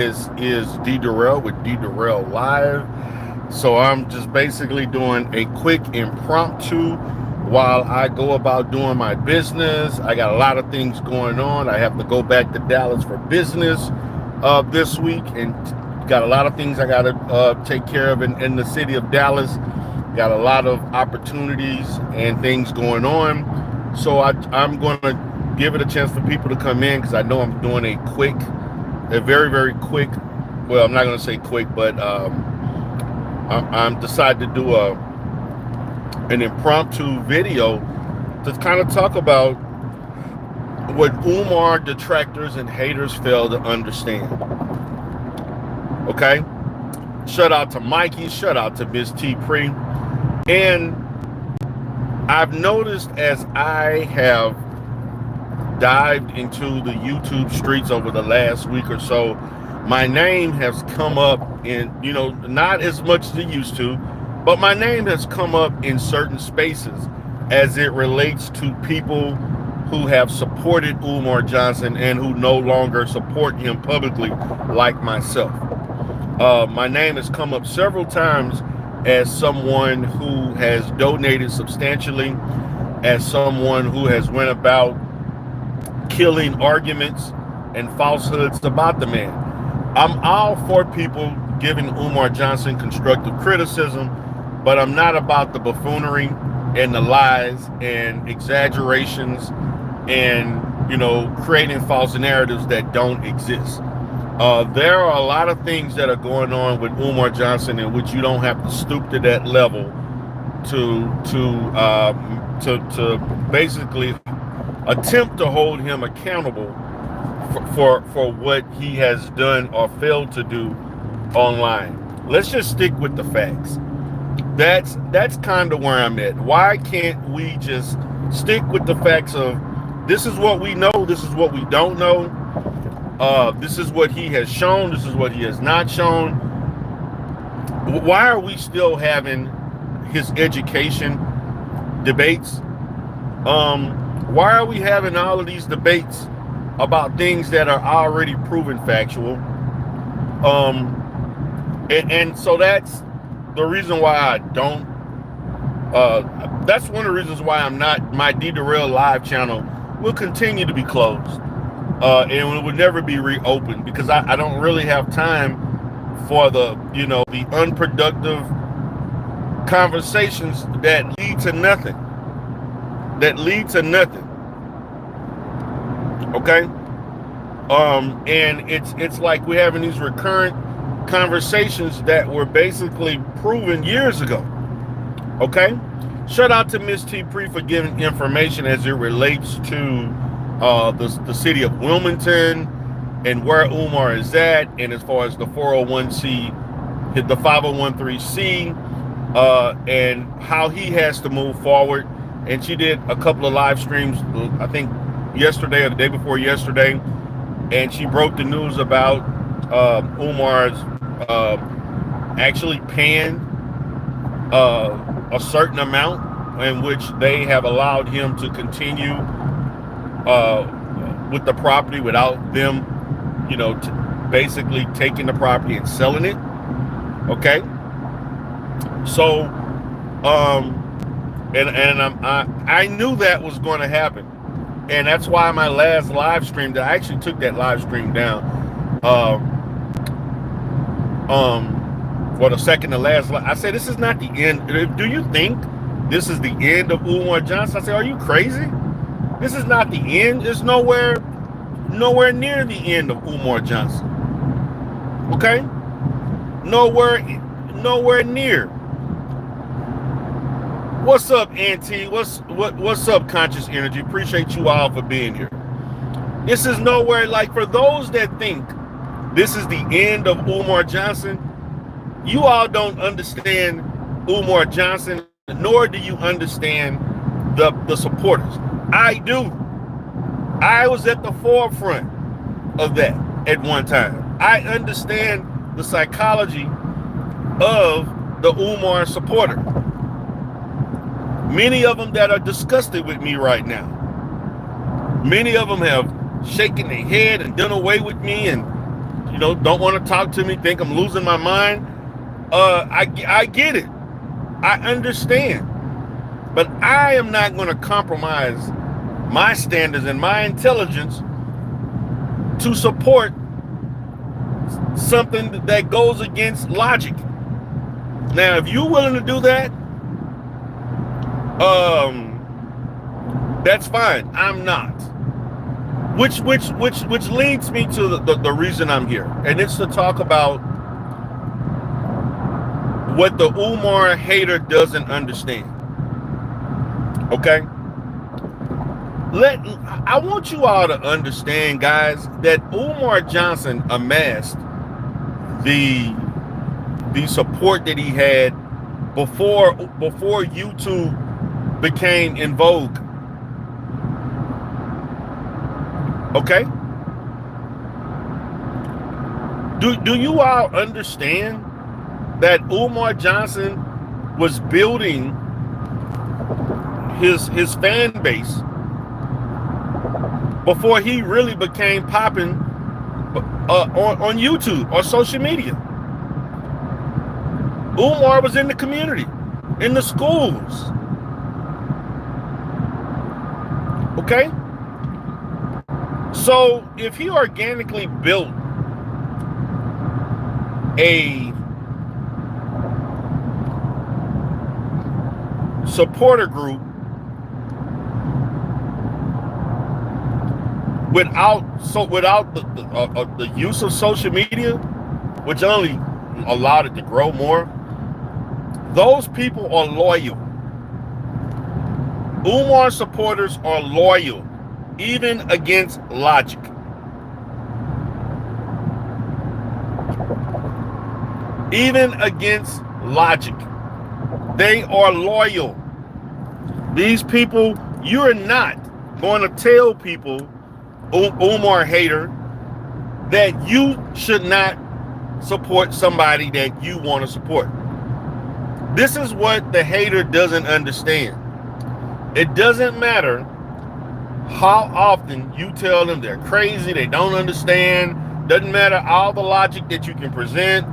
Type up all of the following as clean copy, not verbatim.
is D Durrell with D Durrell Live. So I'm just basically doing a quick impromptu while I go about doing my business. I got a lot of things going on. I have to go back to Dallas for business this week, and got a lot of things I got to take care of in the city of Dallas. Got a lot of opportunities and things going on. So I'm going to give it a chance for people to come in because I know I'm doing a very, very quick, well, I'm not going to say quick, but I'm decided to do an impromptu video to kind of talk about what Umar detractors and haters fail to understand. Okay? Shout out to Mikey, shout out to Miss T Pre. And I've noticed as I have dived into the YouTube streets over the last week or so, my name has come up in, not as much as it used to, but my name has come up in certain spaces as it relates to people who have supported Umar Johnson and who no longer support him publicly, like myself. My name has come up several times as someone who has donated substantially, as someone who has went about killing arguments and falsehoods about the man. I'm all for people giving Umar Johnson constructive criticism, but I'm not about the buffoonery and the lies and exaggerations and, creating false narratives that don't exist. There are a lot of things that are going on with Umar Johnson in which you don't have to stoop to that level to basically attempt to hold him accountable for what he has done or failed to do online. Let's just stick with the facts. That's kind of where I'm at. Why can't we just stick with the facts of this is what we know, this is what we don't know, this is what he has shown, this is what he has not shown. Why are we still having his education debates? Why are we having all of these debates about things that are already proven factual? And so that's the reason why I don't. That's one of the reasons why I'm not. My D Durrell Live channel will continue to be closed, and it will never be reopened because I don't really have time for the unproductive conversations that lead to nothing. Okay. And it's like we're having these recurrent conversations that were basically proven years ago. Okay. Shout out to Miss T Pre for giving information as it relates to the city of Wilmington and where Umar is at, and as far as the 401c, the 501c, and how he has to move forward. And she did a couple of live streams, I think yesterday or the day before yesterday, and she broke the news about Umar's actually paying a certain amount in which they have allowed him to continue with the property without them, basically taking the property and selling it. Okay, so I knew that was going to happen, and that's why my last live stream, that I actually took that live stream down for the second to last. I said, this is not the end. Do you think this is the end of Umar Johnson? I said, are you crazy? This is not the end. It's nowhere near the end of Umar Johnson. Okay, nowhere near. What's up, Auntie? What's up, Conscious Energy? Appreciate you all for being here. This is nowhere, like, for those that think this is the end of Umar Johnson, you all don't understand Umar Johnson, nor do you understand the supporters. I do. I was at the forefront of that at one time. I understand the psychology of the Umar supporter. Many of them that are disgusted with me right now. Many of them have shaken their head and done away with me and don't want to talk to me, think I'm losing my mind. I get it. I understand. But I am not going to compromise my standards and my intelligence to support something that goes against logic. Now, if you're willing to do that, that's fine. I'm not. Which leads me to the reason I'm here. And it's to talk about what the Umar hater doesn't understand. Okay? I want you all to understand, guys, that Umar Johnson amassed the support that he had before YouTube became in vogue. Okay? Do you all understand that Umar Johnson was building his fan base before he really became popping on YouTube or social media? Umar was in the community, in the schools. Okay? So if he organically built a supporter group without the use of social media, which only allowed it to grow more, those people are loyal. Umar supporters are loyal, even against logic. Even against logic. They are loyal. These people, you're not going to tell people, Umar hater, that you should not support somebody that you want to support. This is what the hater doesn't understand. It doesn't matter how often you tell them they're crazy, they don't understand. Doesn't matter all the logic that you can present,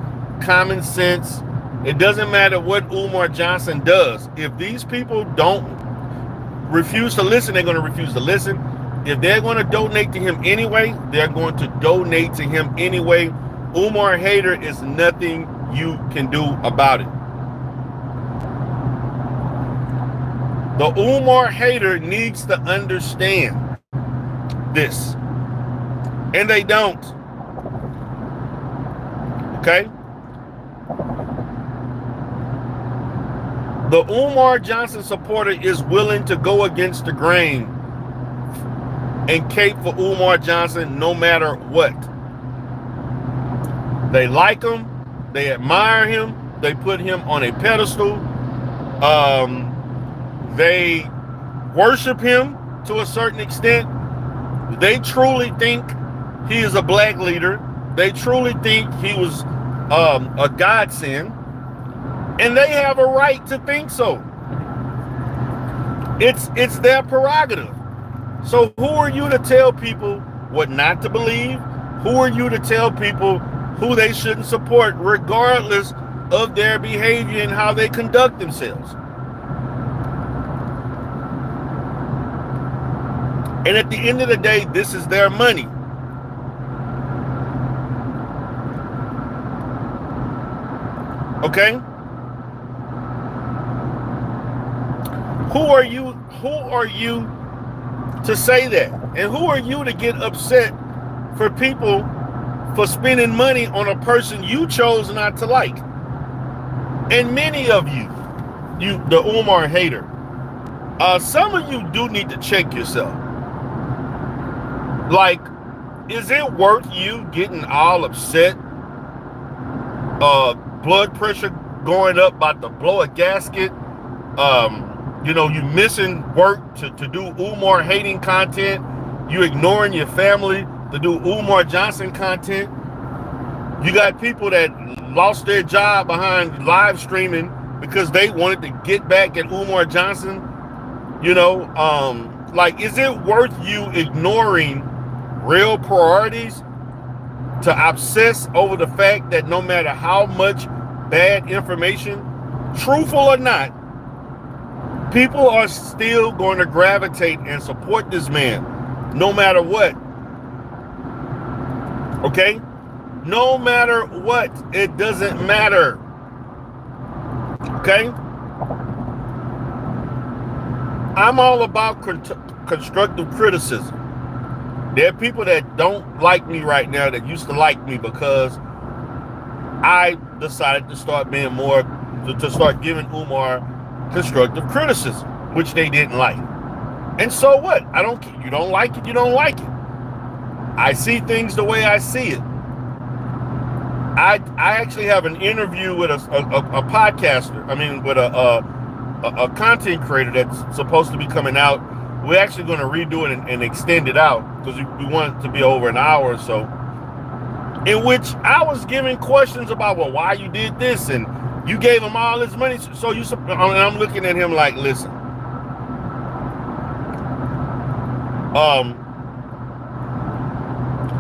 common sense. It doesn't matter what Umar Johnson does. If these people don't refuse to listen, they're going to refuse to listen. If they're going to donate to him anyway, they're going to donate to him anyway. Umar hater is nothing you can do about it. The Umar hater needs to understand this. And they don't. Okay? The Umar Johnson supporter is willing to go against the grain and cape for Umar Johnson no matter what. They like him. They admire him. They put him on a pedestal. They worship him to a certain extent. They truly think he is a black leader. They truly think he was a godsend. And they have a right to think so. It's their prerogative. So who are you to tell people what not to believe? Who are you to tell people who they shouldn't support, regardless of their behavior and how they conduct themselves? And at the end of the day, this is their money. Okay? Who are you to say that? And who are you to get upset for people for spending money on a person you chose not to like? And many of you, the Umar hater, some of you do need to check yourself. Like, is it worth you getting all upset? Blood pressure going up, about to blow a gasket. You missing work to do Umar hating content. You ignoring your family to do Umar Johnson content. You got people that lost their job behind live streaming because they wanted to get back at Umar Johnson. Like, is it worth you ignoring real priorities to obsess over the fact that no matter how much bad information, truthful or not, people are still going to gravitate and support this man no matter what. Okay? No matter what, it doesn't matter. Okay? I'm all about constructive criticism. There are people that don't like me right now that used to like me because I decided to start being more, to start giving Umar constructive criticism, which they didn't like. And so what? I don't care. You don't like it, you don't like it. I see things the way I see it. I actually have an interview with a podcaster. I mean, with a content creator that's supposed to be coming out. We're actually going to redo it and extend it out because we want it to be over an hour or so. In which I was giving questions about, well, why you did this and you gave him all this money. So and I'm looking at him like, listen,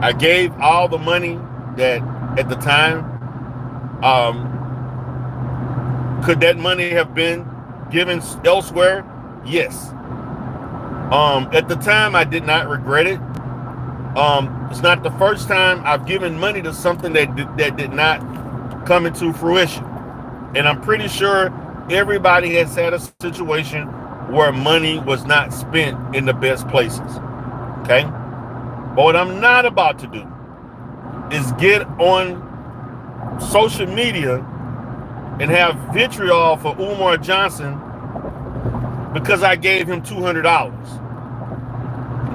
I gave all the money that at the time, could that money have been given elsewhere? Yes. At the time, I did not regret it. It's not the first time I've given money to something that did not come into fruition. And I'm pretty sure everybody has had a situation where money was not spent in the best places. Okay? But what I'm not about to do is get on social media and have vitriol for Umar Johnson because I gave him $200.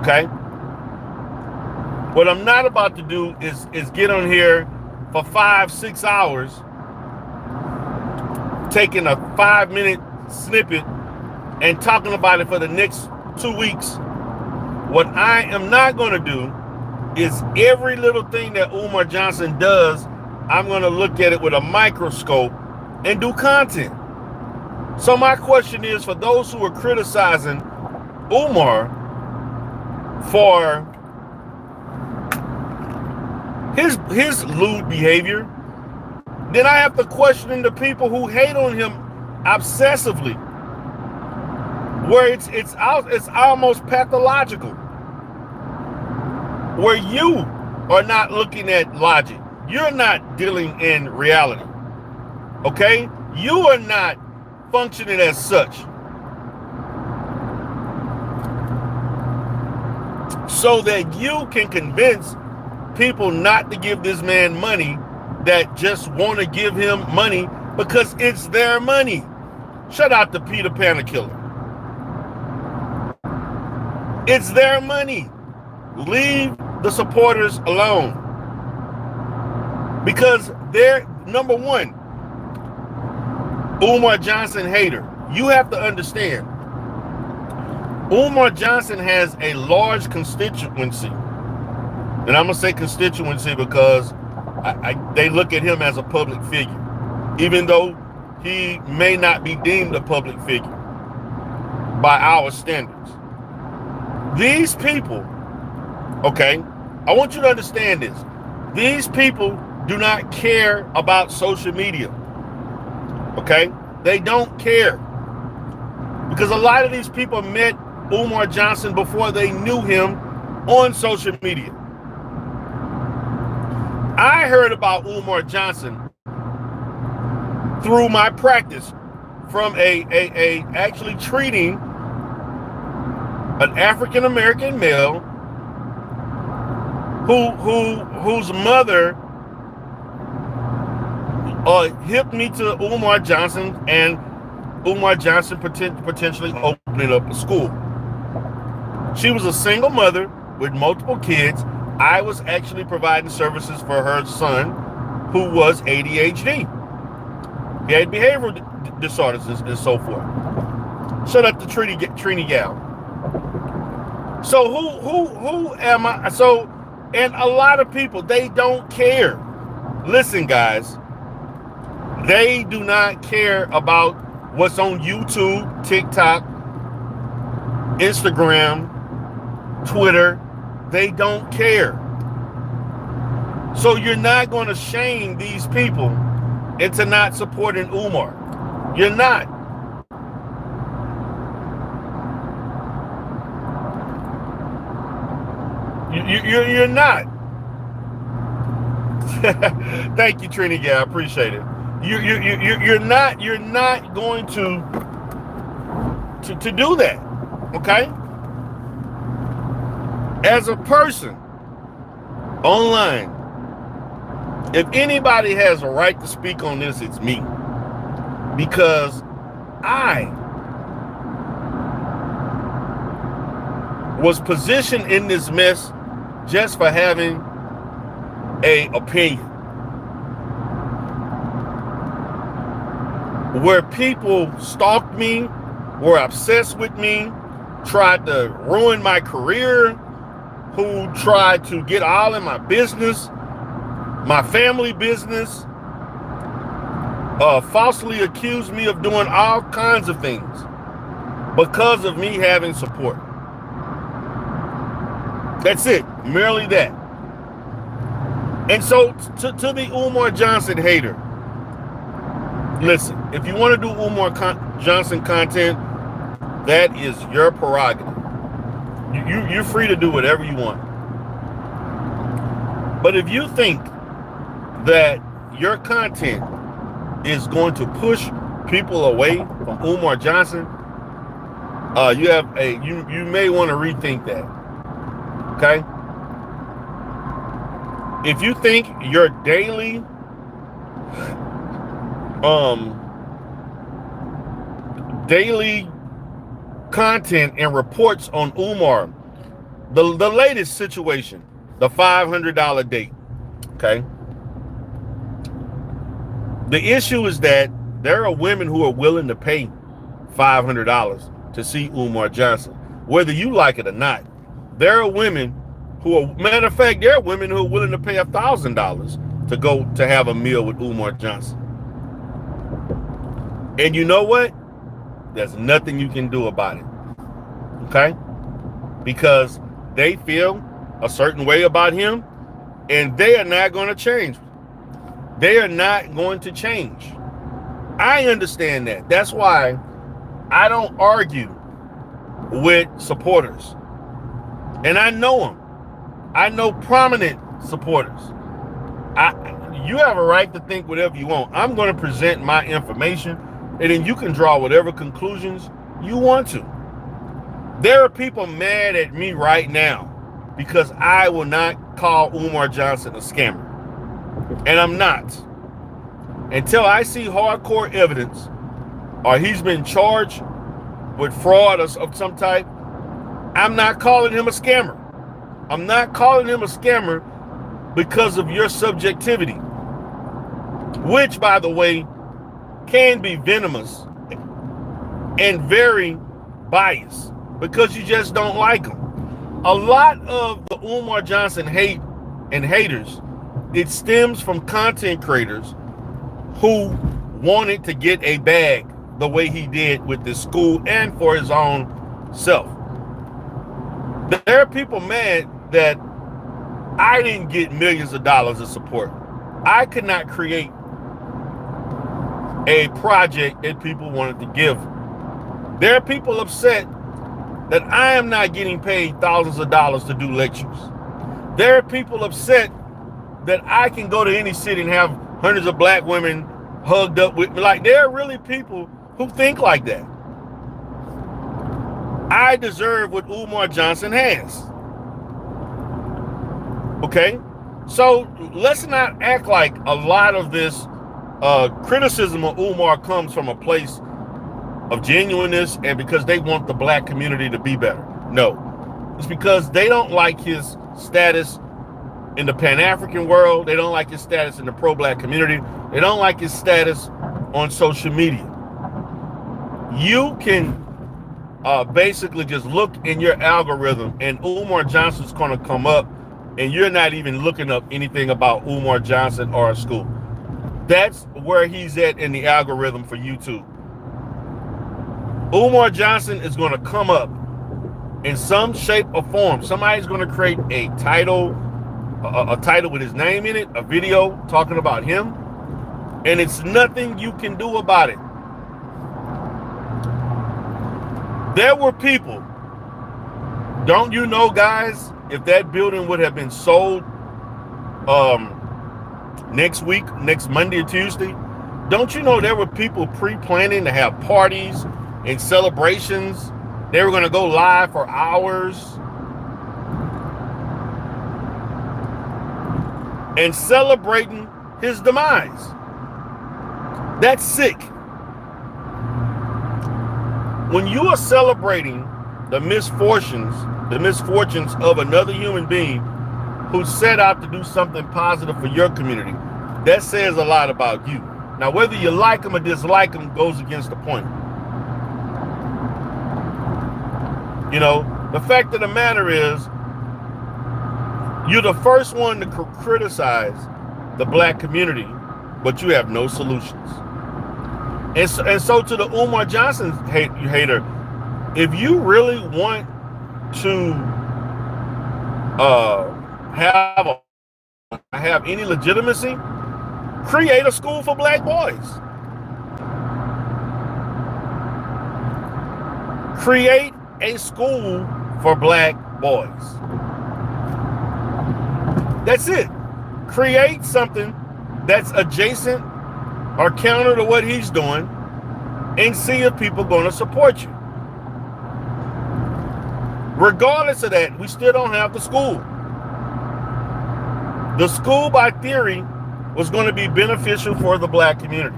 Okay? What I'm not about to do is get on here for 5-6 hours taking a 5-minute snippet and talking about it for the next 2 weeks. What I am not going to do is every little thing that Umar Johnson does, I'm going to look at it with a microscope and do content. So my question is, for those who are criticizing Umar for his lewd behavior, then I have to question the people who hate on him obsessively, where it's almost pathological, where you are not looking at logic. You're not dealing in reality. Okay? You are not functioning as such. So that you can convince people not to give this man money that just want to give him money because it's their money. Shout out to Peter Panther Killer. It's their money. Leave the supporters alone. Because they're, number one, Umar Johnson hater. You have to understand, Umar Johnson has a large constituency. And I'm going to say constituency because they look at him as a public figure, even though he may not be deemed a public figure by our standards. These people, okay, I want you to understand this. These people do not care about social media, okay? They don't care. Because a lot of these people met Umar Johnson before they knew him on social media. I heard about Umar Johnson through my practice from actually treating an African American male whose mother hipped me to Umar Johnson, and Umar Johnson potentially opening up a school. She was a single mother with multiple kids. I was actually providing services for her son, who was ADHD. He had behavioral disorders and so forth. Shout out to Trini Gal. So who am I? So, and a lot of people, they don't care. Listen, guys, they do not care about what's on YouTube, TikTok, Instagram, Twitter. They don't care. So you're not going to shame these people into not supporting Umar. You're not. You're not. Thank you, Trini. Yeah, I appreciate it. You're not going to do that. Okay? As a person online, if anybody has a right to speak on this, it's me. Because I was positioned in this mess just for having an opinion. Where people stalked me, were obsessed with me, tried to ruin my career, who tried to get all in my business, my family business, falsely accused me of doing all kinds of things because of me having support. That's it, merely that. And so to the Umar Johnson hater, listen, if you want to do Umar Johnson content, that is your prerogative. You're free to do whatever you want. But if you think that your content is going to push people away from Umar Johnson, you may want to rethink that. Okay? If you think your daily content and reports on Umar, the latest situation, the $500 date, okay? The issue is that there are women who are willing to pay $500 to see Umar Johnson, whether you like it or not. There are women who are, matter of fact, there are women who are willing to pay $1,000 to go to have a meal with Umar Johnson. And you know what? There's nothing you can do about it. Okay? Because they feel a certain way about him, and they are not going to change. They are not going to change. I understand that. That's why I don't argue with supporters. And I know them. I know prominent supporters. You have a right to think whatever you want. I'm going to present my information, and then you can draw whatever conclusions you want to. There are people mad at me right now because I will not call Umar Johnson a scammer. And I'm not. Until I see hardcore evidence or he's been charged with fraud of some type, I'm not calling him a scammer. I'm not calling him a scammer because of your subjectivity, which, by the way, can be venomous and very biased because you just don't like him. A lot of the Umar Johnson hate and haters, it stems from content creators who wanted to get a bag the way he did with this school and for his own self. There are people mad that I didn't get millions of dollars of support. I could not create a project that people wanted to give. There are people upset that I am not getting paid thousands of dollars to do lectures. There are people upset that I can go to any city and have hundreds of black women hugged up with me. Like, there are really people who think like that. I deserve what Umar Johnson has. Okay? So let's not act like a lot of this criticism of Umar comes from a place of genuineness and because they want the black community to be better. No. It's because they don't like his status in the Pan-African world. They don't like his status in the pro-black community. They don't like his status on social media. You can basically just look in your algorithm and Umar Johnson's going to come up and you're not even looking up anything about Umar Johnson or a school. That's where he's at in the algorithm for YouTube. Umar Johnson is going to come up in some shape or form. Somebody's going to create a title a title with his name in it, a video talking about him, and it's nothing you can do about it. There were people, don't you know, guys, if that building would have been sold next week, next Monday or Tuesday, don't you know there were people pre-planning to have parties and celebrations? They were going to go live for hours and celebrating his demise. That's sick. When you are celebrating the misfortunes of another human being who set out to do something positive for your community, that says a lot about you. Now, whether you like him or dislike him goes against the point. You know, the fact of the matter is, you're the first one to criticize the black community, but you have no solutions. And so to the Umar Johnson hater, if you really want to have any legitimacy, create a school for black boys. Create a school for black boys. That's it. Create something that's adjacent or counter to what he's doing and see if people are going to support you. Regardless of that, we still don't have the school. The school, by theory, was going to be beneficial for the black community.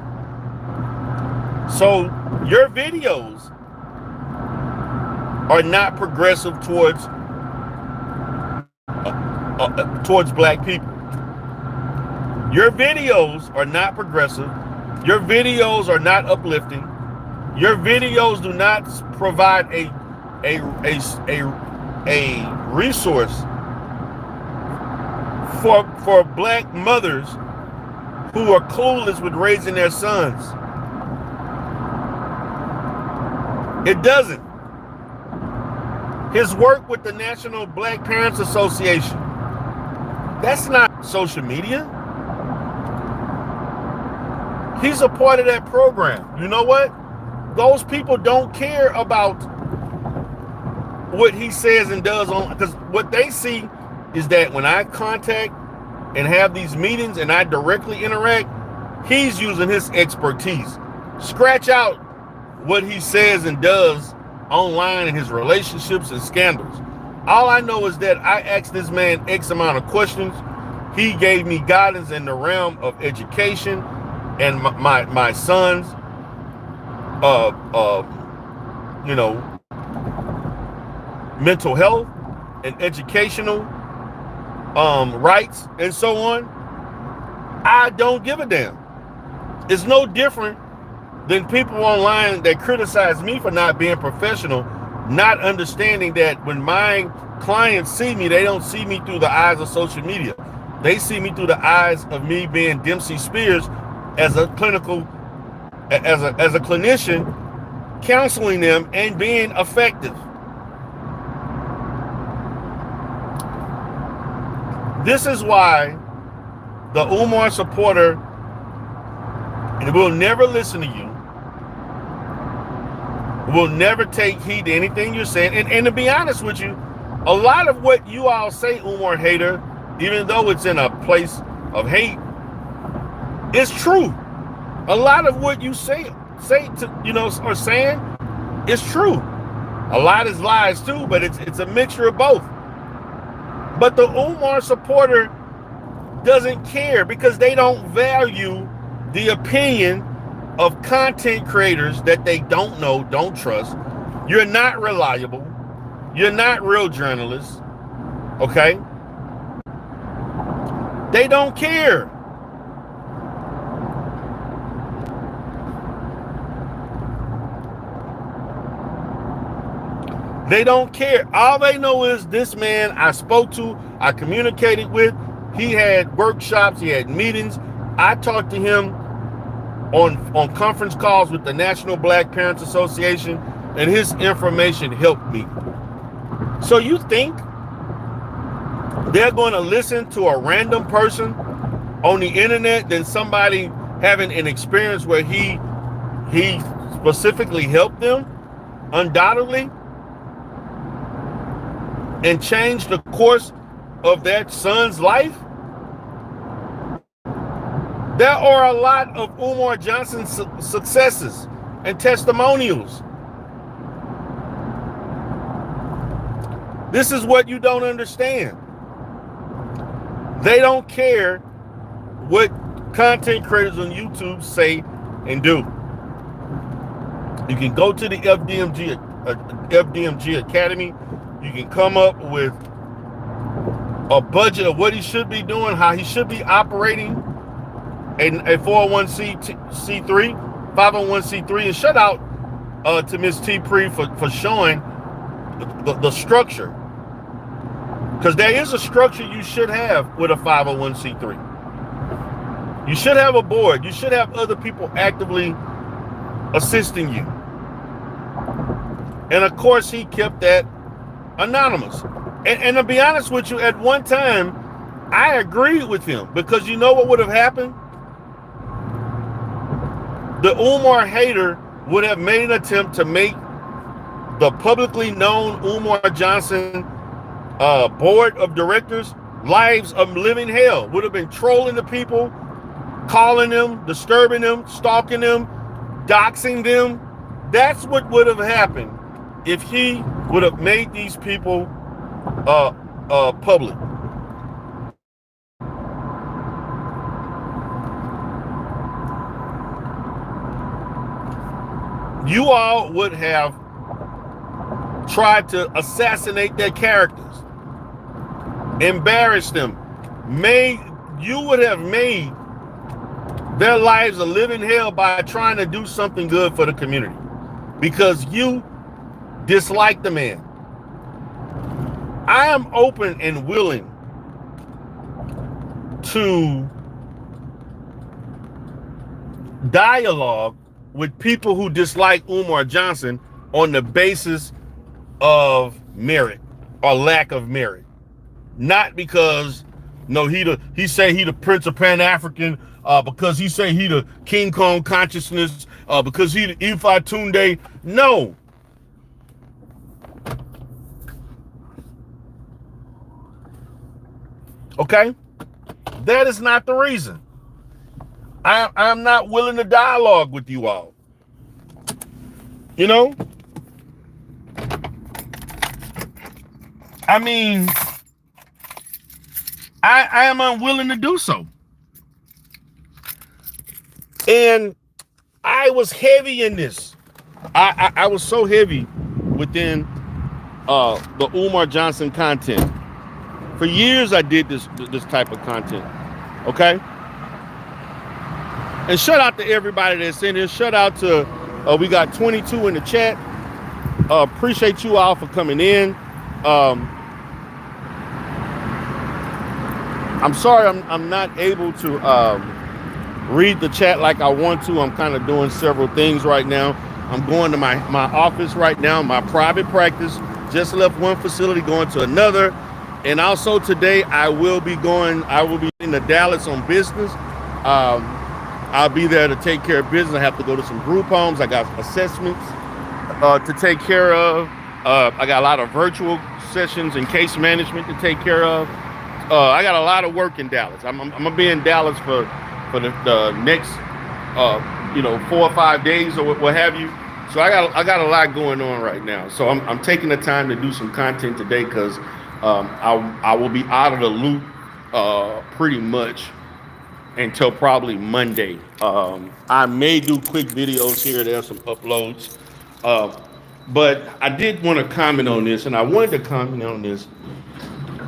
So your videos are not progressive towards black people. Your videos are not progressive. Your videos are not uplifting. Your videos do not provide a resource for black mothers who are clueless with raising their sons. It doesn't. His work with the National Black Parents Association, that's not social media. He's a part of that program. You know what? Those people don't care about what he says and does on, because what they see is that when I contact and have these meetings and I directly interact, he's using his expertise. Scratch out what he says and does online in his relationships and scandals. All I know is that I asked this man X amount of questions. He gave me guidance in the realm of education and my son's mental health and educational rights and so on. I don't give a damn. It's no different than people online that criticize me for not being professional, not understanding that when my clients see me, they don't see me through the eyes of social media. They see me through the eyes of me being Dempsey Spears as a clinician, counseling them and being effective. This is why the Umar supporter will never listen to you, will never take heed to anything you're saying. And to be honest with you, a lot of what you all say, Umar hater, even though it's in a place of hate, is true. A lot of what you say to, or saying is true. A lot is lies too, but it's a mixture of both. But the Umar supporter doesn't care because they don't value the opinion of content creators that they don't know, don't trust. You're not reliable. You're not real journalists. Okay? They don't care. They don't care. All they know is this man I spoke to, I communicated with, he had workshops, he had meetings. I talked to him on conference calls with the National Black Parents Association, and his information helped me. So you think They're going to listen to a random person on the internet than somebody having an experience where he specifically helped them, undoubtedly, and changed the course of that son's life. There are a lot of Umar Johnson's successes and testimonials. This is what you don't understand. They don't care what content creators on YouTube say and do. You can go to the FDMG Academy. You can come up with a budget of what he should be doing, how he should be operating a 501c3, and shout out to Ms. T. Pre for showing the structure. Because there is a structure you should have with a 501c3. You should have a board. You should have other people actively assisting you. And of course, he kept that anonymous. And to be honest with you, at one time, I agreed with him, because you know what would have happened? The Umar hater would have made an attempt to make the publicly known Umar Johnson board of directors lives of living hell. Would have been trolling the people, calling them, disturbing them, stalking them, doxing them. That's what would have happened if he would have made these people public. You all would have tried to assassinate their characters, embarrass them, you would have made their lives a living hell by trying to do something good for the community, because you dislike the man. I am open and willing to dialogue with people who dislike Umar Johnson on the basis of merit or lack of merit. Not because, no, he say he the Prince of Pan-African, because he say he the King Kong consciousness, because he the Ifa Tunde. No. Okay? That is not the reason. I'm not willing to dialogue with you all. You know? I mean, I am unwilling to do so. And I was heavy in this. I was so heavy within the Umar Johnson content. For years I did this type of content. Okay? And shout out to everybody that's in here. Shout out to, we got 22 in the chat. Appreciate you all for coming in. I'm sorry I'm not able to read the chat like I want to. I'm kind of doing several things right now. I'm going to my office right now, my private practice. Just left one facility, going to another. And also today I will be in the Dallas on business. I'll be there to take care of business. I have to go to some group homes. I got assessments to take care of. I got a lot of virtual sessions and case management to take care of. I got a lot of work in Dallas. I'm gonna be in Dallas for the next 4 or 5 days or what have you. So I got a lot going on right now. So I'm taking the time to do some content today, because I will be out of the loop pretty much until probably Monday. I may do quick videos here. There's some uploads. But I did want to comment on this, and I wanted to comment on this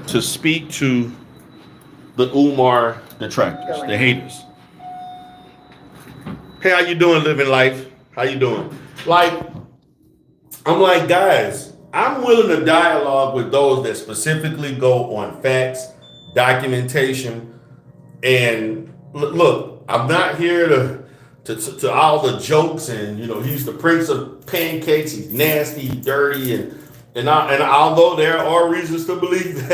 to speak to the Umar detractors, the haters. Hey, how you doing, living life? How you doing? I'm like, guys, I'm willing to dialogue with those that specifically go on facts, documentation, and look, I'm not here to all the jokes and, he's the Prince of Pancakes, he's nasty, he's dirty, and although there are reasons to believe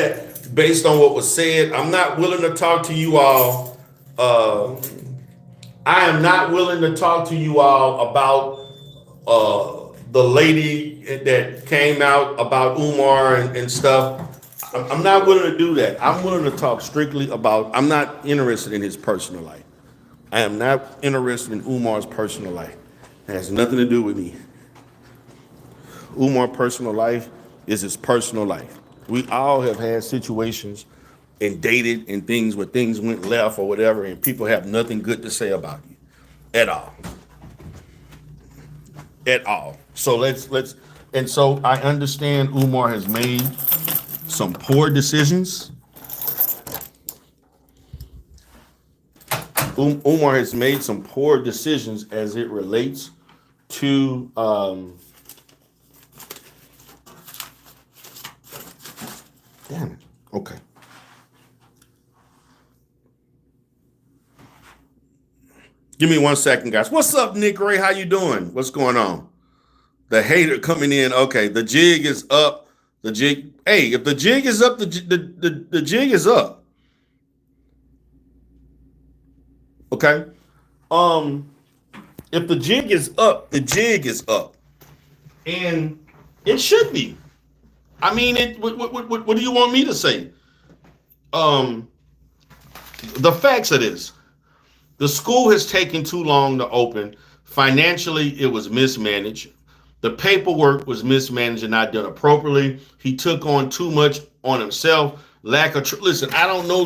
based on what was said. I'm not willing to talk to you all. I am not willing to talk to you all about the lady that came out about Umar and stuff. I'm not willing to do that. I'm willing to talk strictly about, I'm not interested in his personal life. I am not interested in Umar's personal life. It has nothing to do with me. Umar's personal life is his personal life. We all have had situations and dated and things where things went left or whatever, and people have nothing good to say about you at all. At all. So let's and so I understand Umar has made some poor decisions. Umar has made some poor decisions as it relates to damn it. Okay. Give me 1 second, guys. What's up, Nick Ray? How you doing? What's going on? The hater coming in. Okay, the jig is up. The jig. Hey, if the jig is up, the jig is up. Okay. If the jig is up, the jig is up, and it should be. I mean, what do you want me to say? The facts of this. The school has taken too long to open. Financially, it was mismanaged. The paperwork was mismanaged and not done appropriately. He took on too much on himself. Lack of listen. I don't know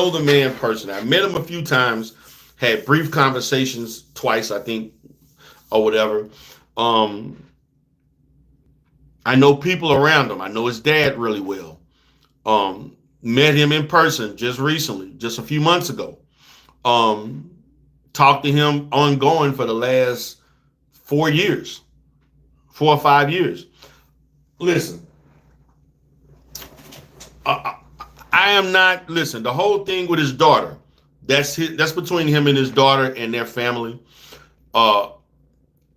the man personally. I met him a few times, had brief conversations twice, I think, or whatever. I know people around him. I know his dad really well. Met him in person just recently, just a few months ago. Talked to him ongoing for the last 4 years, 4 or 5 years. Listen, I am not, listen, the whole thing with his daughter, that's between him and his daughter and their family. I'm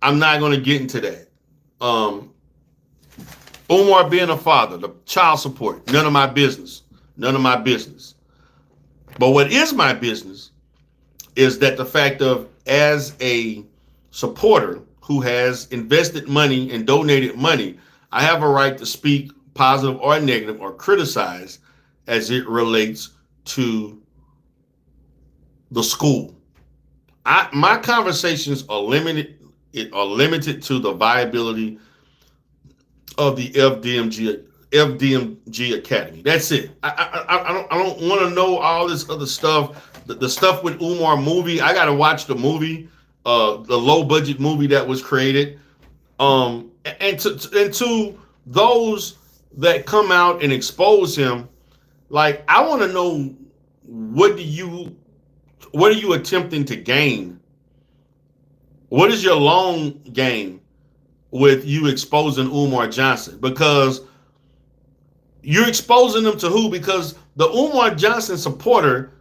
not going to get into that. Umar being a father, the child support, none of my business. None of my business. But what is my business is that the fact of, as a supporter who has invested money and donated money, I have a right to speak positive or negative or criticize as it relates to the school. My conversations are limited to the viability of the FDMG Academy. That's it. I don't want to know all this other stuff. The stuff with Umar movie, I got to watch the movie, the low budget movie that was created. And to those that come out and expose him, like, I want to know, what are you attempting to gain? What is your long game with you exposing Umar Johnson? Because you're exposing them to who? Because the Umar Johnson supporter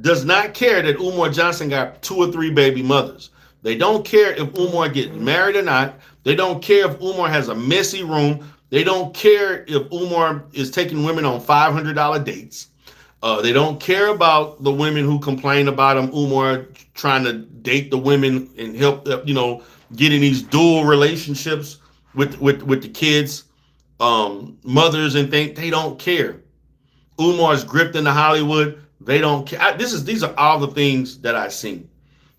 does not care that Umar Johnson got 2 or 3 baby mothers. They don't care if Umar gets married or not. They don't care if Umar has a messy room. They don't care if Umar is taking women on $500 dates. They don't care about the women who complain about him, Umar trying to date the women and help, getting these dual relationships with the kids, mothers and things. They don't care. Umar's gripped into Hollywood. They don't care. These are all the things that I've seen.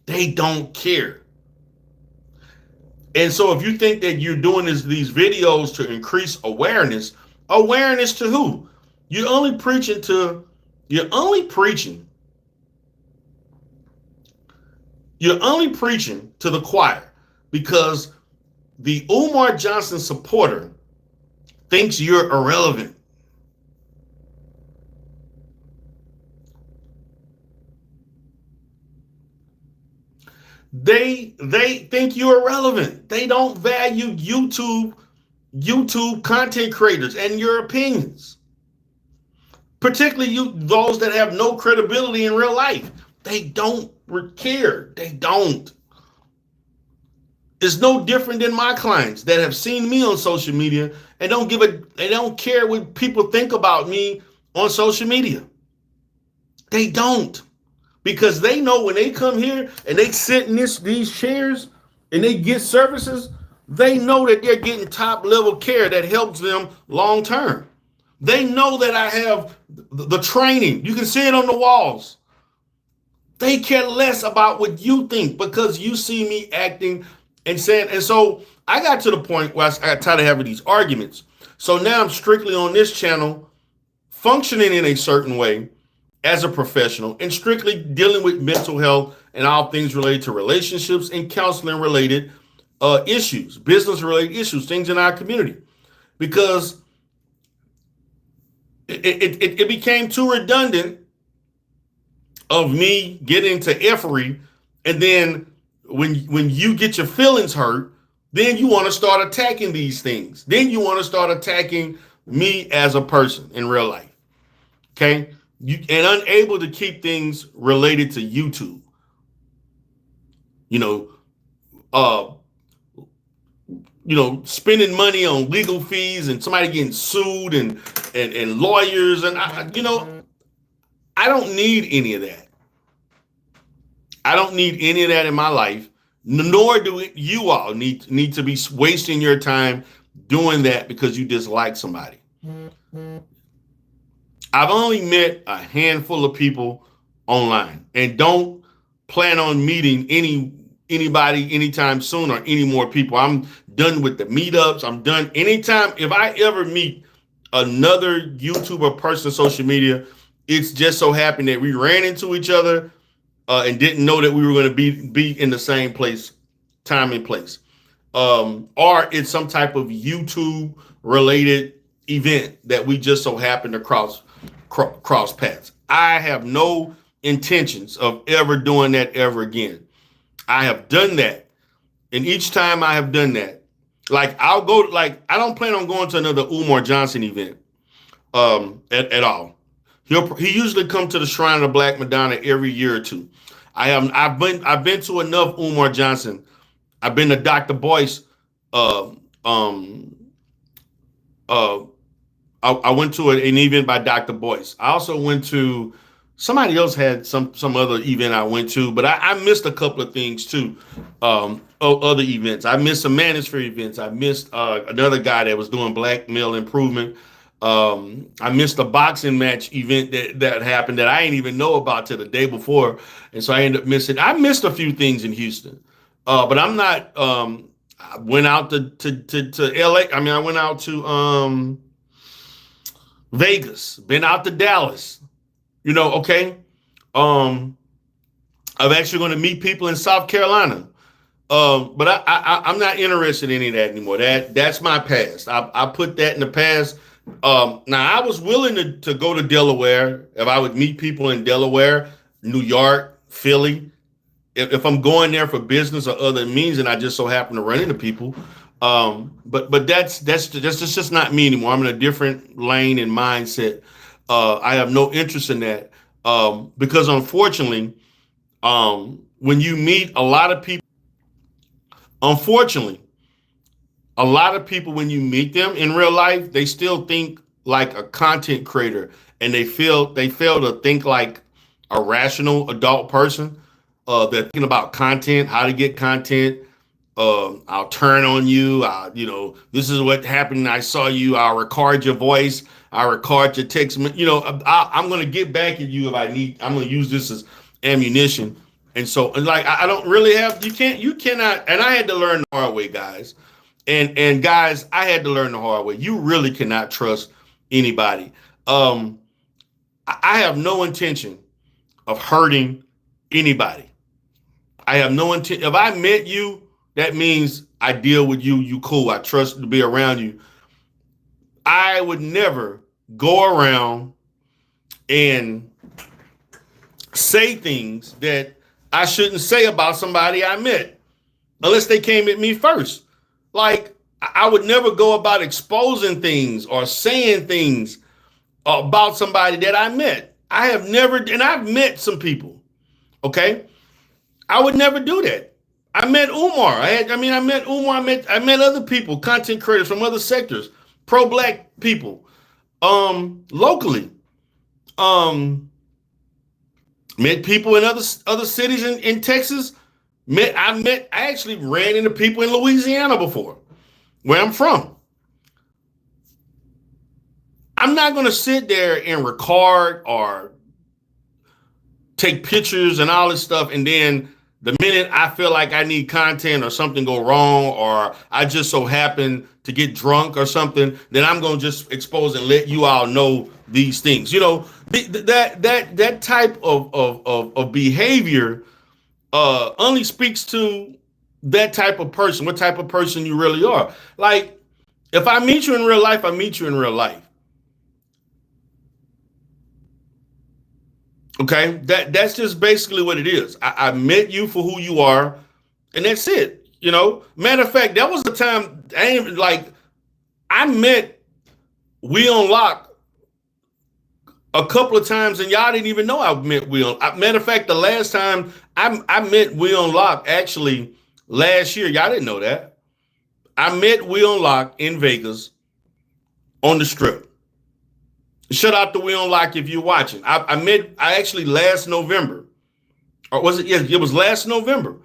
They don't care. And so if you think that you're doing these videos to increase awareness to who? You're only preaching to the choir, because the Umar Johnson supporter thinks you're irrelevant. They think you're irrelevant. They don't value YouTube content creators and your opinions. Particularly those that have no credibility in real life. They don't care. They don't. It's no different than my clients that have seen me on social media and they don't care what people think about me on social media. They don't. Because they know when they come here and they sit in these chairs and they get services, they know that they're getting top level care that helps them long term. They know that I have the training. You can see it on the walls. They care less about what you think because you see me acting and saying. And so I got to the point where I got tired of having these arguments. So now I'm strictly on this channel, functioning in a certain way as a professional and strictly dealing with mental health and all things related to relationships and counseling related issues, business related issues, things in our community. Because it became too redundant of me getting into effery, and then when you get your feelings hurt, then you want to start attacking these things. Then you want to start attacking me as a person in real life. Okay? And unable to keep things related to YouTube. Spending money on legal fees and somebody getting sued and lawyers. And I don't need any of that. I don't need any of that in my life, nor do you all need to be wasting your time doing that because you dislike somebody. I've only met a handful of people online and don't plan on meeting anybody anytime soon or any more people. I'm done with the meetups. I'm done. Anytime, if I ever meet another YouTuber person on social media, it's just so happened that we ran into each other and didn't know that we were going to be in the same place, time and place. Or it's some type of YouTube related event that we just so happen to cross paths. I have no intentions of ever doing that ever again. I have done that. And each time I have done that, I don't plan on going to another Umar Johnson event at all. He usually comes to the Shrine of the Black Madonna every year or two. I've been to enough Umar Johnson. I've been to Dr. Boyce. I went to an event by Dr. Boyce. I also went to somebody else had some other event I went to, but I missed a couple of things too. Other events. I missed some Manosphere events. I missed another guy that was doing black male improvement. I missed a boxing match event that happened that I didn't even know about till the day before. And so I ended up missing. I missed a few things in Houston. But I'm not, I went out to LA. I mean, I went out to Vegas, been out to Dallas, okay. I'm actually going to meet people in South Carolina. But I'm not interested in any of that anymore. That's my past. I put that in the past. Now I was willing to go to Delaware if I would meet people in Delaware, New York, Philly. If I'm going there for business or other means, and I just so happen to run into people. But that's just not me anymore. I'm in a different lane and mindset. I have no interest in that. Because unfortunately, when you meet a lot of people, when you meet them in real life, they still think like a content creator, and they fail to think like a rational adult person. They're thinking about content, how to get content. I'll turn on you. This is what happened. I saw you. I'll record your voice. I'll record your text. I'm going to get back at you if I need. I'm going to use this as ammunition. And so, I don't really have. You cannot. And I had to learn the hard way, guys. And guys, I had to learn the hard way. You really cannot trust anybody. I have no intention of hurting anybody. I have no intent. If I met you, that means I deal with you. You cool. I trust to be around you. I would never go around and say things that I shouldn't say about somebody I met unless they came at me first. Like, I would never go about exposing things or saying things about somebody that I met. I have never, and I've met some people, okay? I would never do that. I met Umar. I met Umar. I met other people, content creators from other sectors, pro-black people, locally. Met people in other cities in Texas. I actually ran into people in Louisiana before, where I'm from. I'm not going to sit there and record or take pictures and all this stuff, and then the minute I feel like I need content or something go wrong, or I just so happen to get drunk or something, then I'm going to just expose and let you all know these things. You know, that type of behavior only speaks to that type of person, what type of person you really are. Like, if I meet you in real life, I meet you in real life. Okay, that's just basically what it is. I met you for who you are, and that's it. You know, matter of fact, that was the time I met We Unlock a couple of times, and y'all didn't even know I met Matter of fact, the last time I met We Unlock actually last year, y'all didn't know that. I met We Unlock in Vegas on the Strip. Shout out to We Unlock if you're watching. I actually last November. Or was it? Yes, it was last November.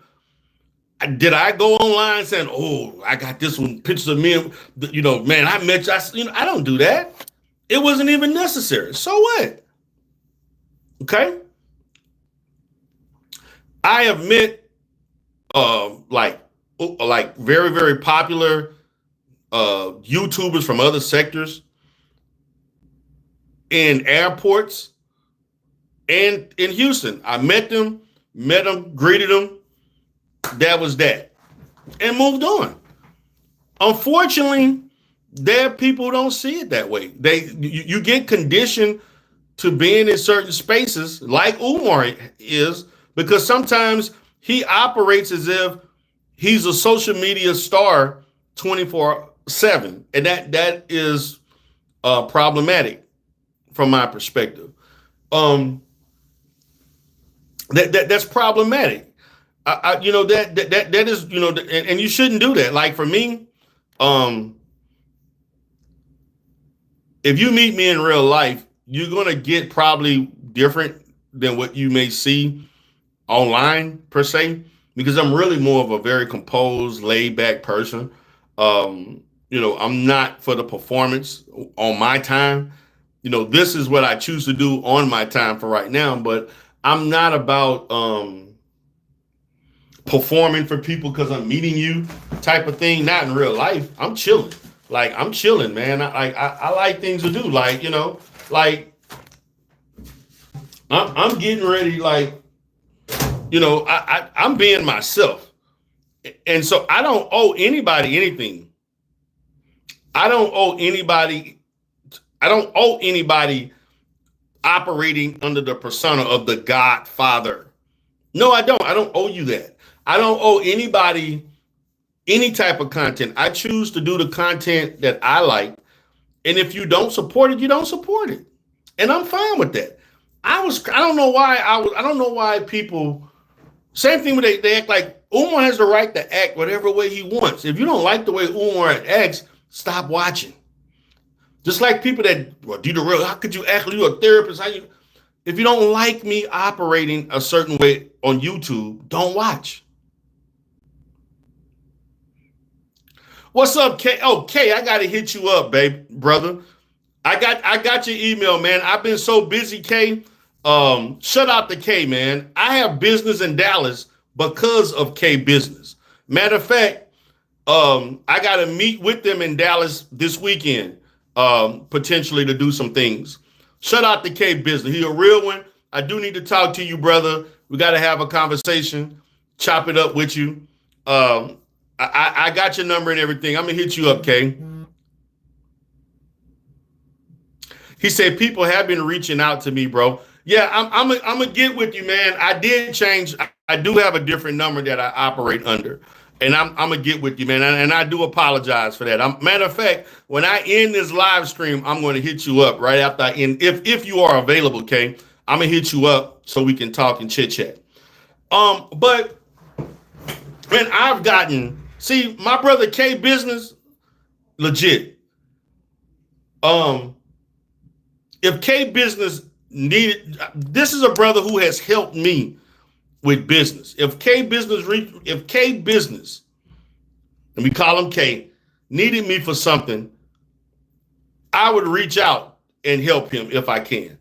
Did I go online saying, "Oh, I got this one, pictures of me, you know, man, I met you." I don't do that. It wasn't even necessary. So what? Okay. I have met like very, very popular YouTubers from other sectors in airports and in Houston. I met them, greeted them. That was that. And moved on. Unfortunately, there are people who don't see it that way. You get conditioned to being in certain spaces like Umar is, because sometimes he operates as if he's a social media star 24/7. And that is problematic from my perspective. That's problematic. That is, and you shouldn't do that. Like for me, if you meet me in real life, you're gonna get probably different than what you may see online per se, because I'm really more of a very composed, laid back person. I'm not for the performance on my time. This is what I choose to do on my time for right now, but I'm not about performing for people because I'm meeting you type of thing. Not in real life. I'm chilling. Like, I'm chilling, man. I like things to do. Like, I'm getting ready. Like, I'm being myself. And so I don't owe anybody anything. I don't owe anybody operating under the persona of the Godfather. No, I don't. I don't owe you that. I don't owe anybody any type of content. I choose to do the content that I like. And if you don't support it, you don't support it. And I'm fine with that. I don't know why people, same thing when they act like Umar has the right to act whatever way he wants. If you don't like the way Umar acts, stop watching. Just like people that, how could you act like you're a therapist? If you don't like me operating a certain way on YouTube, don't watch. What's up, Kay? Oh, Kay, I gotta hit you up, babe, brother. I got your email, man. I've been so busy, Kay. Shout out to Kay, man. I have business in Dallas because of Kay business. Matter of fact, I gotta meet with them in Dallas this weekend, potentially to do some things. Shout out to K Business. He a real one. I do need to talk to you, brother. We got to have a conversation, chop it up with you. I got your number and everything. I'm going to hit you up, K. He said, people have been reaching out to me, bro. Yeah, I'm going to get with you, man. I did change. I do have a different number that I operate under. And I'm going to get with you, man. And I do apologize for that. Matter of fact, when I end this live stream, I'm going to hit you up right after I end. If you are available, Kay, I'm going to hit you up so we can talk and chit chat. But man, see, my brother K Business, legit. If K Business this is a brother who has helped me with business. If K Business, and we call him K, needed me for something, I would reach out and help him if I can,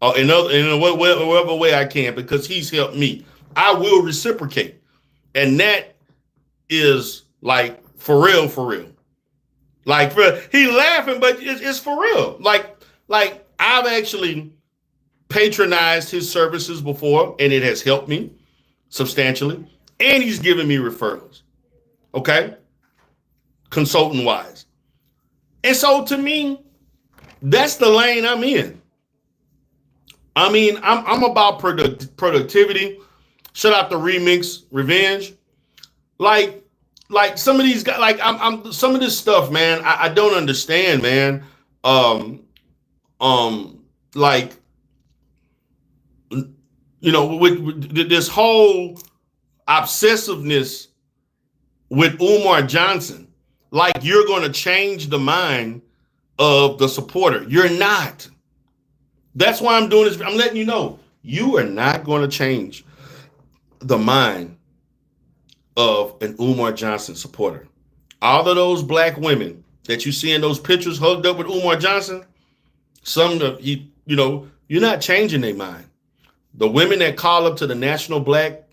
in whatever way I can, because he's helped me. I will reciprocate, and that is like for real, for real. Like he laughing, but it's for real. Like I've actually patronized his services before, and it has helped me substantially. And he's given me referrals, okay, consultant wise. And so to me, that's the lane I'm in. I mean, I'm about productivity. Shout out to Remix Revenge. Like some of these guys, like I'm some of this stuff, man. I don't understand, man. Like, you know, with this whole obsessiveness with Umar Johnson, like you're going to change the mind of the supporter. You're not. That's why I'm doing this. I'm letting you know, you are not going to change the mind of an Umar Johnson supporter. All of those black women that you see in those pictures hugged up with Umar Johnson, you're not changing their mind. The women that call up to the National Black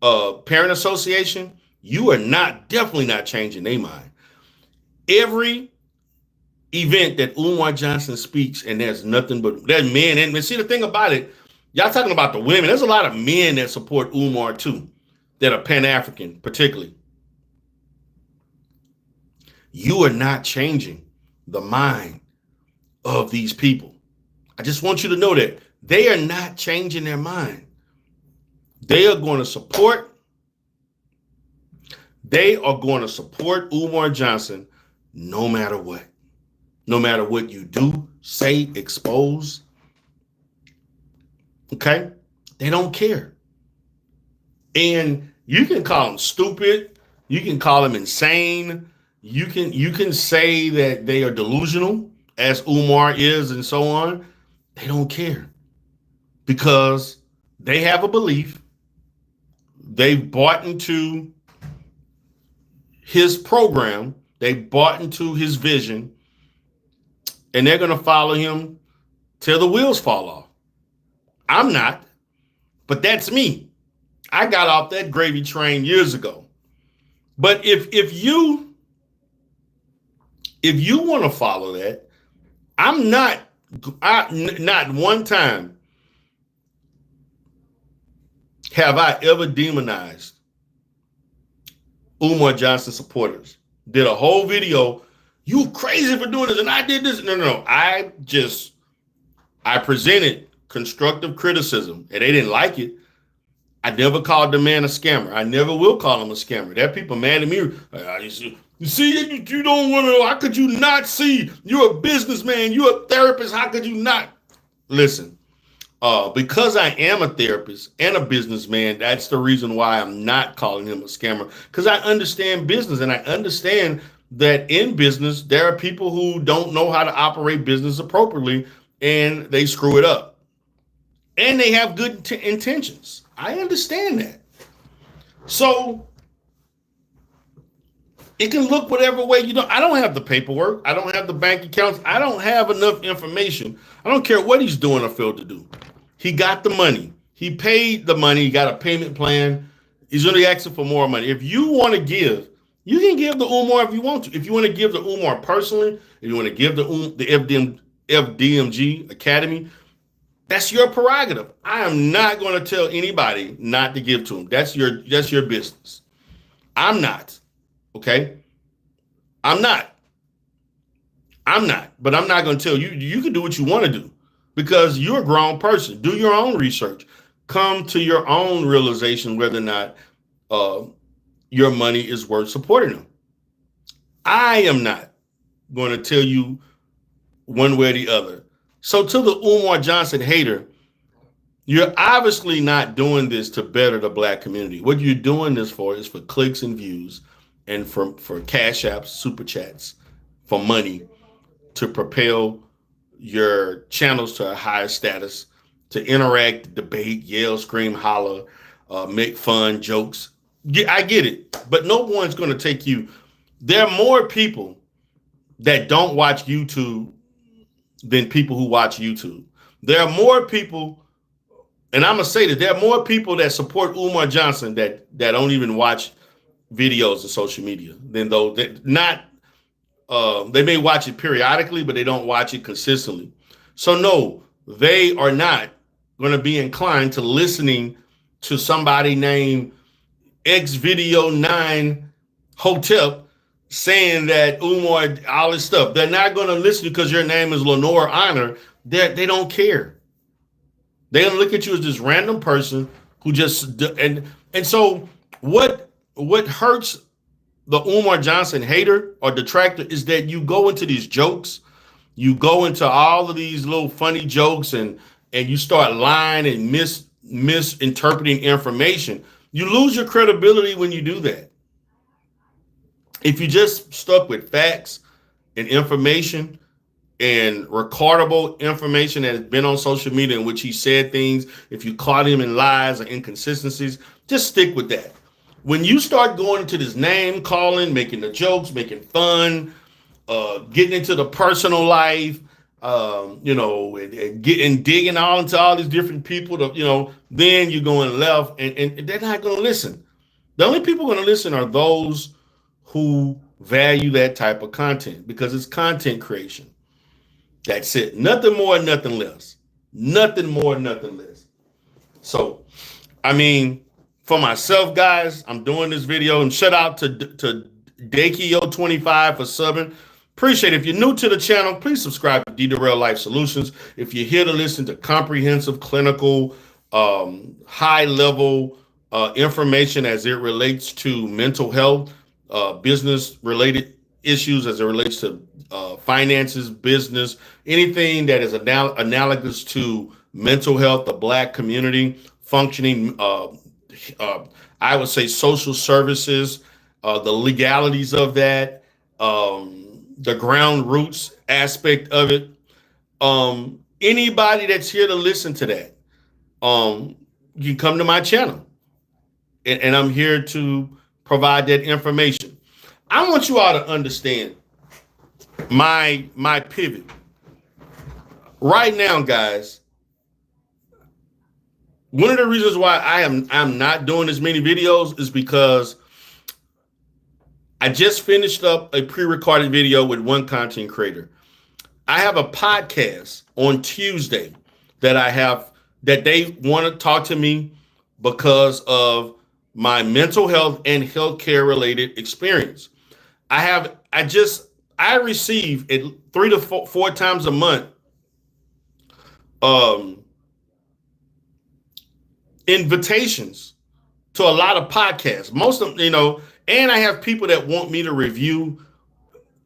Parent Association, you are definitely not changing their mind. Every event that Umar Johnson speaks, and there's nothing but that men. And see, the thing about it, y'all talking about the women, there's a lot of men that support Umar too, that are Pan-African particularly. You are not changing the mind of these people. I just want you to know that they are not changing their mind. They are going to support Umar Johnson no matter what. No matter what you do, say, expose. Okay? They don't care. And you can call them stupid. You can call them insane. You can say that they are delusional, as Umar is, and so on. They don't care. Because they have a belief. They've bought into his program. They bought into his vision. And they're going to follow him till the wheels fall off. I'm not. But that's me. I got off that gravy train years ago. But if you want to follow that, not one time have I ever demonized Umar Johnson supporters. Did a whole video, you crazy for doing this, and I did this. No. I presented constructive criticism, and they didn't like it. I never called the man a scammer. I never will call him a scammer. There are people mad at me. You see, you don't want to. How could you not see? You're a businessman. You're a therapist. How could you not? Listen, because I am a therapist and a businessman, that's the reason why I'm not calling him a scammer. Because I understand business, and I understand that in business, there are people who don't know how to operate business appropriately, and they screw it up. And they have good intentions. I understand that. So it can look whatever way you don't. I don't have the paperwork. I don't have the bank accounts. I don't have enough information. I don't care what he's doing or failed to do. He got the money. He paid the money. He got a payment plan. He's only asking for more money. If you want to give, you can give the Umar if you want to. If you want to give the Umar personally, if you want to give the FDMG Academy, that's your prerogative. I am not going to tell anybody not to give to him. That's your business. I'm not. Okay? I'm not. But I'm not going to tell you. You can do what you want to do because you're a grown person. Do your own research. Come to your own realization whether or not your money is worth supporting them. I am not going to tell you one way or the other. So to the Umar Johnson hater, you're obviously not doing this to better the black community. What you're doing this for is for clicks and views and for cash apps, super chats, for money to propel your channels to a higher status, to interact, debate, yell, scream, holler, make fun, jokes. I get it, but no one's going to take you. There are more people that don't watch YouTube than people who watch YouTube. There are more people, and I'm gonna say that there are more people that support Umar Johnson that don't even watch videos of social media than those that not. They may watch it periodically, but they don't watch it consistently. So no, they are not going to be inclined to listening to somebody named X Video 9 Hotel saying that Umar, all this stuff. They're not going to listen because your name is Lenore Honor. They don't care. They're going to look at you as this random person who just and so what hurts the Umar Johnson hater or detractor is that you go into these jokes, you go into all of these little funny jokes and you start lying and misinterpreting information. You lose your credibility when you do that. If you just stuck with facts and information and recordable information that has been on social media in which he said things, if you caught him in lies or inconsistencies, just stick with that. When you start going into this name calling, making the jokes, making fun, getting into the personal life, and digging all into all these different people, then you're going left and they're not going to listen. The only people going to listen are those who value that type of content because it's content creation. That's it. Nothing more, nothing less. Nothing more, nothing less. So, I mean, for myself, guys, I'm doing this video, and shout out to Dakio25 for subbing. Appreciate it. If you're new to the channel, please subscribe to D-Darrell Life Solutions. If you're here to listen to comprehensive, clinical, high-level information as it relates to mental health, business-related issues as it relates to finances, business, anything that is analogous to mental health, the Black community, functioning, I would say social services, the legalities of that, the ground roots aspect of it. Anybody that's here to listen to that, you can come to my channel, and I'm here to provide that information. I want you all to understand my pivot right now, guys. One of the reasons why I'm not doing as many videos is because I just finished up a pre-recorded video with one content creator. I have a podcast on Tuesday that they want to talk to me because of my mental health and healthcare related experience. I receive it 3 to 4 times a month invitations to a lot of podcasts. Most of them, and I have people that want me to review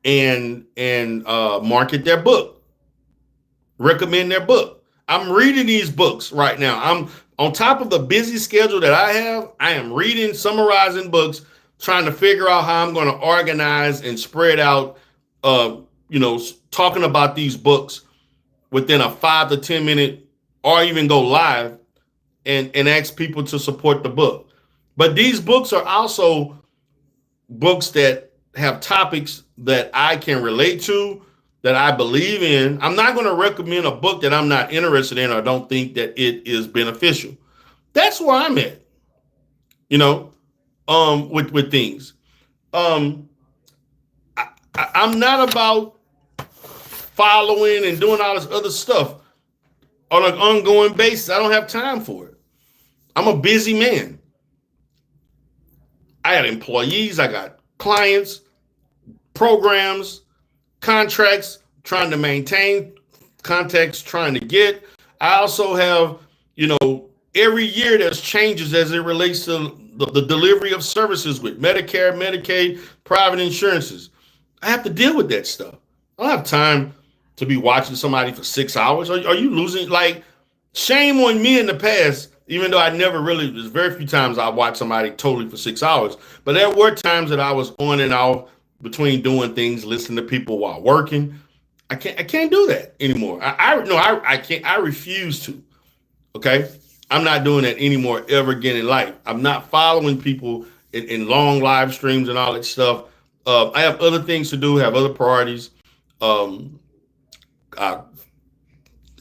and market their book, recommend their book. I'm reading these books right now. I'm on top of the busy schedule that I have. I am reading, summarizing books, trying to figure out how I'm going to organize and spread out, talking about these books within a 5 to 10 minute, or even go live and ask people to support the book. But these books are also books that have topics that I can relate to, that I believe in. I'm not going to recommend a book that I'm not interested in or don't think that it is beneficial. That's where I'm at, with things. I'm not about following and doing all this other stuff on an ongoing basis. I don't have time for it. I'm a busy man. I got employees, I got clients, programs, contracts, trying to maintain, contacts, trying to get. I also have, every year there's changes as it relates to the delivery of services with Medicare, Medicaid, private insurances. I have to deal with that stuff. I don't have time to be watching somebody for 6 hours. Are you losing? Shame on me in the past, even though there's very few times I watched somebody totally for 6 hours. But there were times that I was on and off between doing things, listening to people while working. I can't do that anymore. I can't. I refuse to. Okay, I'm not doing that anymore ever again in life. I'm not following people in long live streams and all that stuff. I have other things to do. Have other priorities. Um, I,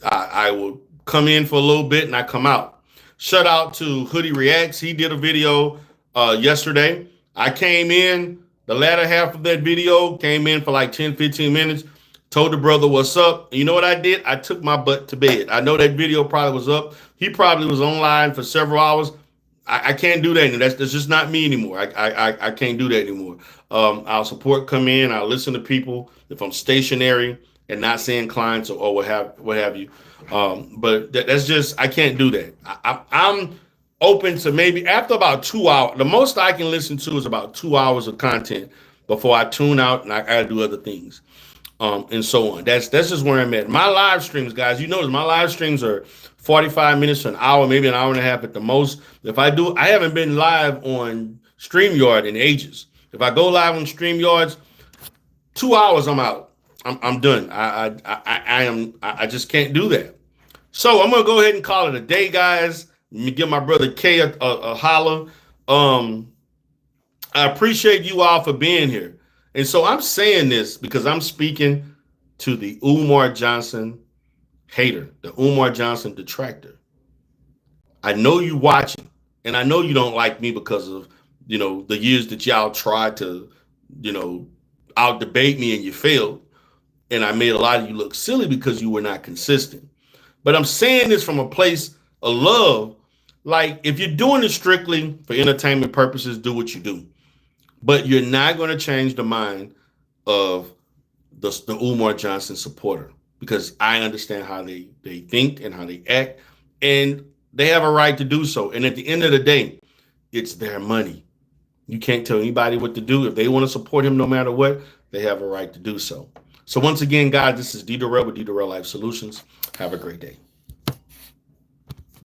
I will come in for a little bit and I come out. Shout out to Hoodie Reacts. He did a video yesterday. I came in, the latter half of that video, came in for like 10, 15 minutes, told the brother what's up. And you know what I did? I took my butt to bed. I know that video probably was up. He probably was online for several hours. I can't do that anymore. That's just not me anymore. I can't do that anymore. I'll support come in. I'll listen to people if I'm stationary and not seeing clients or what have you. But that's just I can't do that. I'm open to maybe after about 2 hours. The most I can listen to is about 2 hours of content before I tune out and I gotta do other things. And so on. That's just where I'm at. My live streams, guys, you notice my live streams are 45 minutes to an hour, maybe an hour and a half at the most. If I do, I haven't been live on StreamYard in ages. If I go live on StreamYards, 2 hours, I'm out. I'm done. I just can't do that. So I'm gonna go ahead and call it a day, guys. Let me give my brother Kay a holler. I appreciate you all for being here. And so I'm saying this because I'm speaking to the Umar Johnson hater, the Umar Johnson detractor. I know you watching, and I know you don't like me because of, the years that y'all tried to, out debate me and you failed. And I made a lot of you look silly because you were not consistent. But I'm saying this from a place of love. Like, if you're doing it strictly for entertainment purposes, do what you do. But you're not going to change the mind of the Umar Johnson supporter because I understand how they think and how they act, and they have a right to do so. And at the end of the day, it's their money. You can't tell anybody what to do. If they want to support him no matter what, they have a right to do so. So once again, guys, this is D. Durrell with D. Durrell Life Solutions. Have a great day.